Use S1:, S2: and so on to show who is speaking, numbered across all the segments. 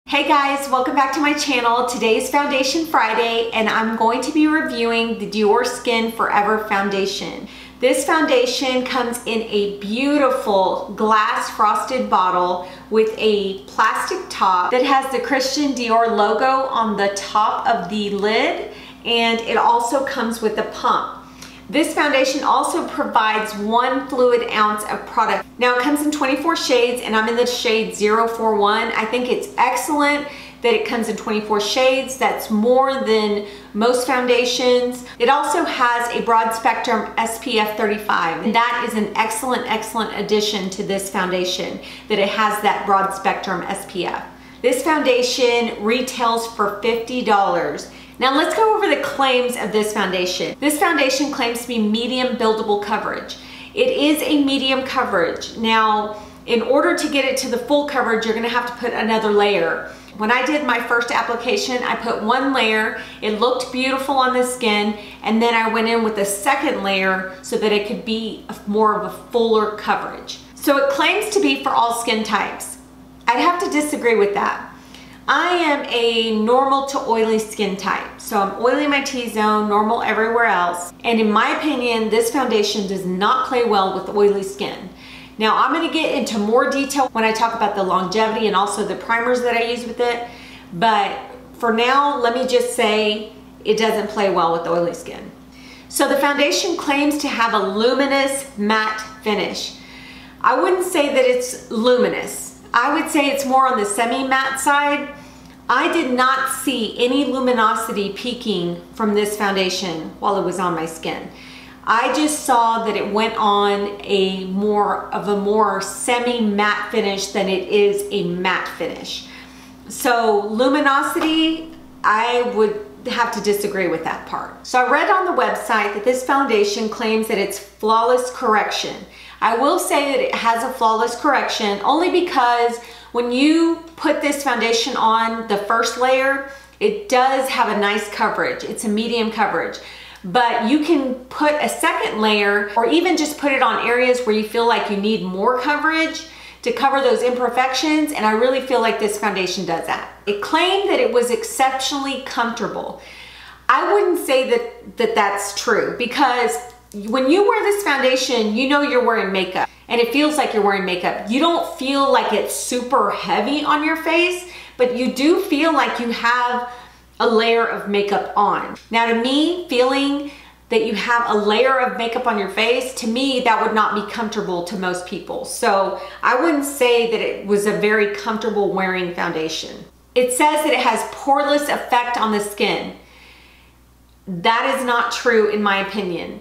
S1: Hey guys, welcome back to my channel. Today's Foundation Friday and I'm going to be reviewing the Diorskin Forever Foundation. This foundation comes in a beautiful glass frosted bottle with a plastic top that has the Christian Dior logo on the top of the lid, and it also comes with a pump. This foundation also provides 1 fluid ounce of product. Now it comes in 24 shades and I'm in the shade 041. I think it's excellent that it comes in 24 shades. That's more than most foundations. It also has a broad spectrum SPF 35. And that is an excellent addition to this foundation, that it has that broad spectrum SPF. This foundation retails for $50. Now let's go over the claims of this foundation. This foundation claims to be medium buildable coverage. It is a medium coverage. Now, in order to get it to the full coverage, you're gonna have to put another layer. When I did my first application, I put 1 layer. It looked beautiful on the skin, and then I went in with a second layer so that it could be more of a fuller coverage. So it claims to be for all skin types. I'd have to disagree with that. I am a normal to oily skin type. So I'm oily in my T-zone, normal everywhere else. And in my opinion, this foundation does not play well with oily skin. Now I'm gonna get into more detail when I talk about the longevity and also the primers that I use with it. But for now, let me just say it doesn't play well with oily skin. So the foundation claims to have a luminous matte finish. I wouldn't say that it's luminous. I would say it's more on the semi-matte side. I did not see any luminosity peaking from this foundation while it was on my skin. I just saw that it went on a more semi-matte finish than it is a matte finish. So luminosity, I would have to disagree with that part. So I read on the website that this foundation claims that it's flawless correction. I will say that it has a flawless correction only because when you put this foundation on the first layer, it does have a nice coverage. It's a medium coverage. But you can put a second layer or even just put it on areas where you feel like you need more coverage to cover those imperfections, and I really feel like this foundation does that. It claimed that it was exceptionally comfortable. I wouldn't say that that's true, because when you wear this foundation, you know you're wearing makeup and it feels like you're wearing makeup. You don't feel like it's super heavy on your face, but you do feel like you have a layer of makeup on. Now to me, feeling that you have a layer of makeup on your face, to me, that would not be comfortable to most people. So I wouldn't say that it was a very comfortable wearing foundation. It says that it has poreless effect on the skin. That is not true in my opinion.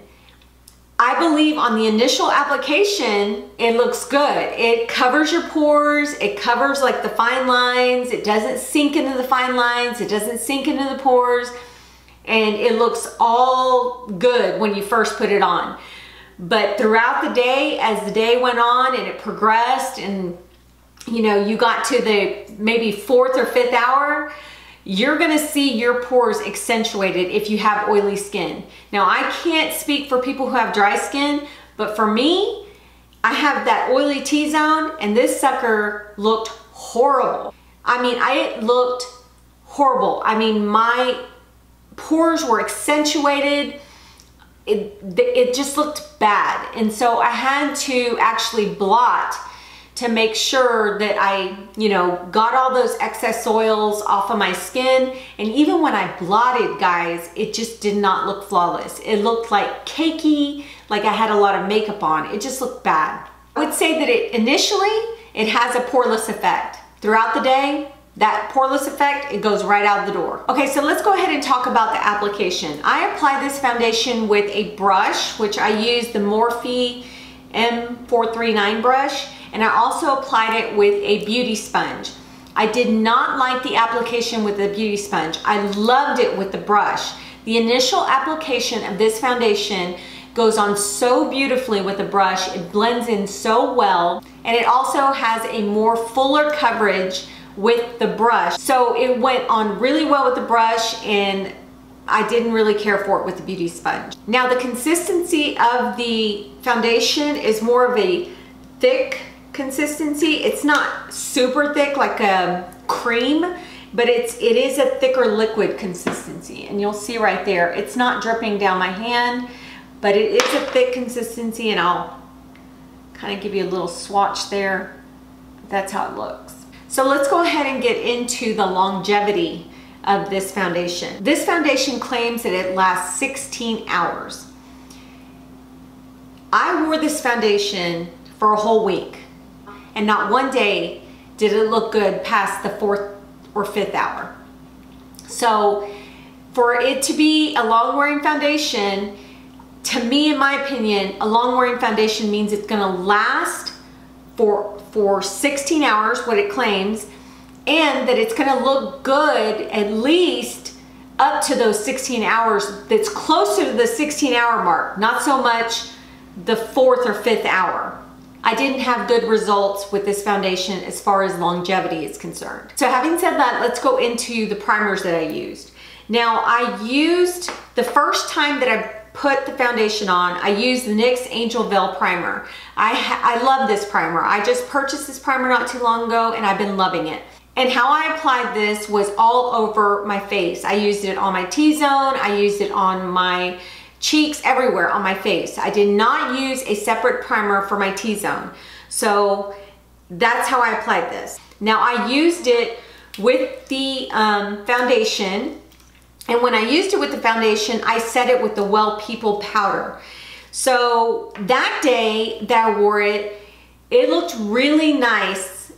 S1: I believe on the initial application, it looks good. It covers your pores, it covers like the fine lines, it doesn't sink into the fine lines, it doesn't sink into the pores, and it looks all good when you first put it on. But throughout the day, as the day went on and it progressed and you know, you got to the maybe 4th or 5th hour, you're gonna see your pores accentuated if you have oily skin. Now, I can't speak for people who have dry skin, but for me, I have that oily T-zone and this sucker looked horrible. I mean, it looked horrible. I mean, my pores were accentuated. It just looked bad. And so I had to actually blot to make sure that I, you know, got all those excess oils off of my skin. And even when I blotted, guys, it just did not look flawless. It looked like cakey, like I had a lot of makeup on. It just looked bad. I would say that initially, it has a poreless effect. Throughout the day, that poreless effect, it goes right out the door. Okay, so let's go ahead and talk about the application. I apply this foundation with a brush, which I use the Morphe M439 brush. And I also applied it with a beauty sponge. I did not like the application with the beauty sponge. I loved it with the brush. The initial application of this foundation goes on so beautifully with the brush. It blends in so well. And it also has a more fuller coverage with the brush. So it went on really well with the brush, and I didn't really care for it with the beauty sponge. Now the consistency of the foundation is more of a thick consistency. It's not super thick like a cream, but it is a thicker liquid consistency, and you'll see right there, it's not dripping down my hand, but it is a thick consistency, and I'll kind of give you a little swatch there. That's how it looks. So let's go ahead and get into the longevity of this foundation. This foundation claims that it lasts 16 hours. I wore this foundation for a whole week, and not one day did it look good past the 4th or 5th hour. So for it to be a long-wearing foundation, to me, in my opinion, a long-wearing foundation means it's gonna last for 16 hours, what it claims, and that it's gonna look good at least up to those 16 hours. That's closer to the 16-hour mark, not so much the 4th or 5th hour. I didn't have good results with this foundation as far as longevity is concerned. So having said that, let's go into the primers that I used. Now, I used, the first time that I put the foundation on, I used the NYX Angel Veil Primer. I love this primer. I just purchased this primer not too long ago, and I've been loving it. And how I applied this was all over my face. I used it on my T-zone, I used it on my cheeks, everywhere on my face. I did not use a separate primer for my T-zone. So that's how I applied this. Now, I used it with the foundation, and when I used it with the foundation, I set it with the Well People powder. So that day that I wore it, it looked really nice,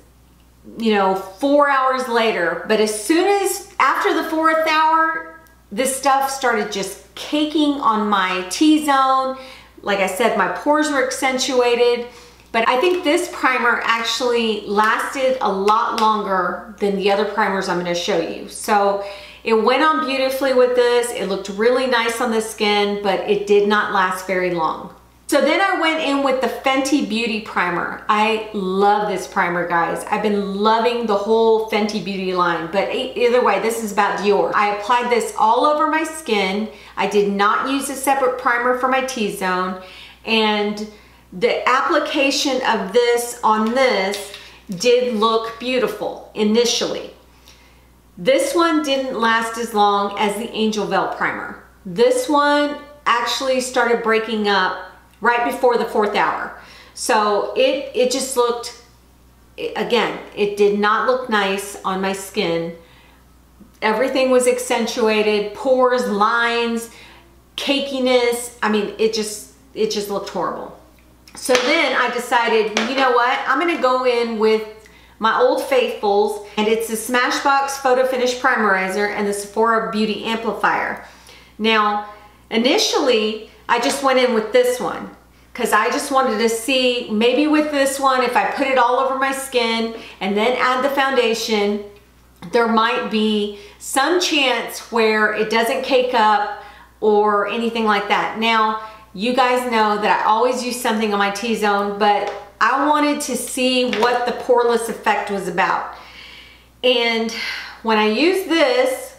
S1: you know, 4 hours later. But as soon as, after the 4th hour, this stuff started just caking on my T-zone. Like I said, my pores were accentuated. But I think this primer actually lasted a lot longer than the other primers I'm gonna show you. So it went on beautifully with this. It looked really nice on the skin, but it did not last very long. So then I went in with the Fenty Beauty Primer. I love this primer, guys. I've been loving the whole Fenty Beauty line, but either way, this is about Dior. I applied this all over my skin. I did not use a separate primer for my T-zone, and the application of this on this did look beautiful initially. This one didn't last as long as the Angel Veil Primer. This one actually started breaking up right before the 4th hour. So it just looked, again, it did not look nice on my skin. Everything was accentuated, pores, lines, cakiness. I mean, it just looked horrible. So then I decided, you know what? I'm gonna go in with my old faithfuls, and it's the Smashbox Photo Finish Primerizer and the Sephora Beauty Amplifier. Now, initially, I just went in with this one because I just wanted to see, maybe with this one, if I put it all over my skin and then add the foundation, there might be some chance where it doesn't cake up or anything like that. Now, you guys know that I always use something on my T-zone, but I wanted to see what the poreless effect was about. And when I used this,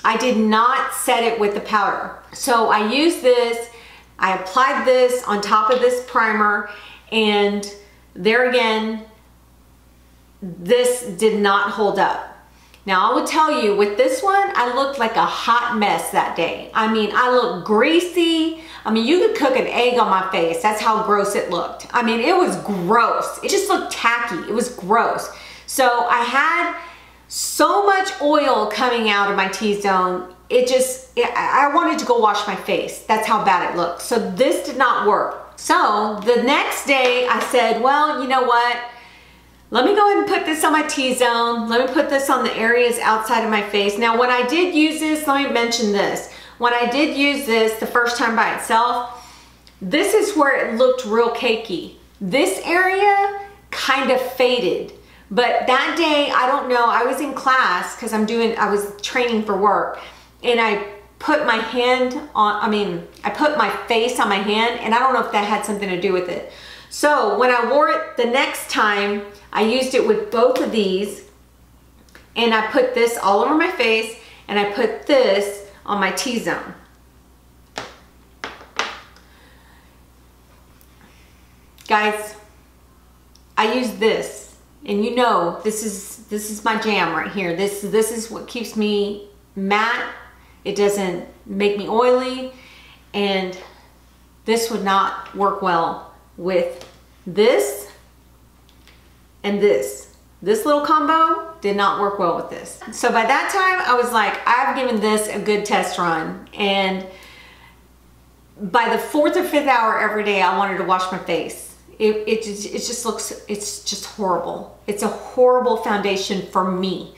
S1: I did not set it with the powder. So I used this, I applied this on top of this primer, and there again, this did not hold up. Now I will tell you, with this one, I looked like a hot mess that day. I mean, I looked greasy. I mean, you could cook an egg on my face. That's how gross it looked. I mean, it was gross. It just looked tacky. It was gross. So I had so much oil coming out of my T-zone. I wanted to go wash my face. That's how bad it looked. So this did not work. So the next day I said, well, you know what? Let me go ahead and put this on my T-zone. Let me put this on the areas outside of my face. Now, when I did use this, let me mention this. When I did use this the first time by itself, this is where it looked real cakey. This area kind of faded. But that day, I don't know, I was in class because I was training for work, and I put my hand on, I put my face on my hand, and I don't know if that had something to do with it. So when I wore it the next time, I used it with both of these, and I put this all over my face, and I put this on my T-zone. Guys, I used this And you know, this is my jam right here. This is what keeps me matte. It doesn't make me oily, and this would not work well with this and this. This little combo did not work well with this. So by that time, I was like, I've given this a good test run, and by the 4th or 5th hour every day, I wanted to wash my face. It just looks, it's just horrible. It's a horrible foundation for me.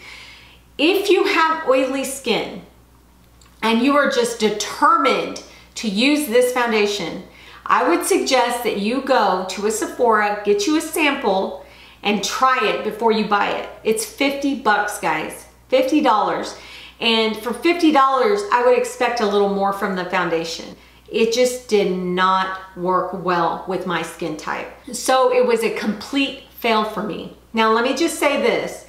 S1: If you have oily skin and you are just determined to use this foundation, I would suggest that you go to a Sephora, get you a sample, and try it before you buy it. It's 50 bucks, guys, $50. And for $50, I would expect a little more from the foundation. It just did not work well with my skin type. So it was a complete fail for me. Now, let me just say this.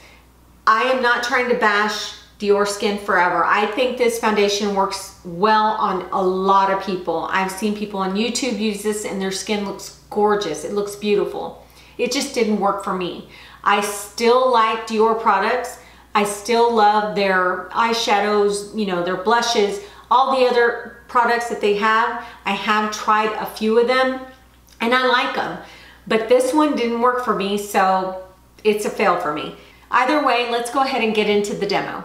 S1: I am not trying to bash Diorskin Forever. I think this foundation works well on a lot of people. I've seen people on YouTube use this and their skin looks gorgeous. It looks beautiful. It just didn't work for me. I still like Dior products. I still love their eyeshadows, you know, their blushes, all the other products that they have. I have tried a few of them and I like them, but this one didn't work for me, so it's a fail for me. Either way, let's go ahead and get into the demo.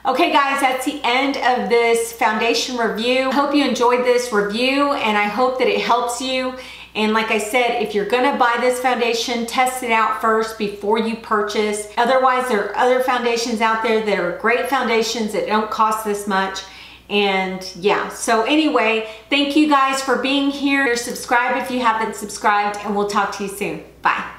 S1: Okay guys, that's the end of this foundation review. I hope you enjoyed this review and I hope that it helps you. And like I said, if you're gonna buy this foundation, test it out first before you purchase. Otherwise, there are other foundations out there that are great foundations that don't cost this much. And yeah, so anyway, thank you guys for being here. Subscribe if you haven't subscribed, and we'll talk to you soon. Bye.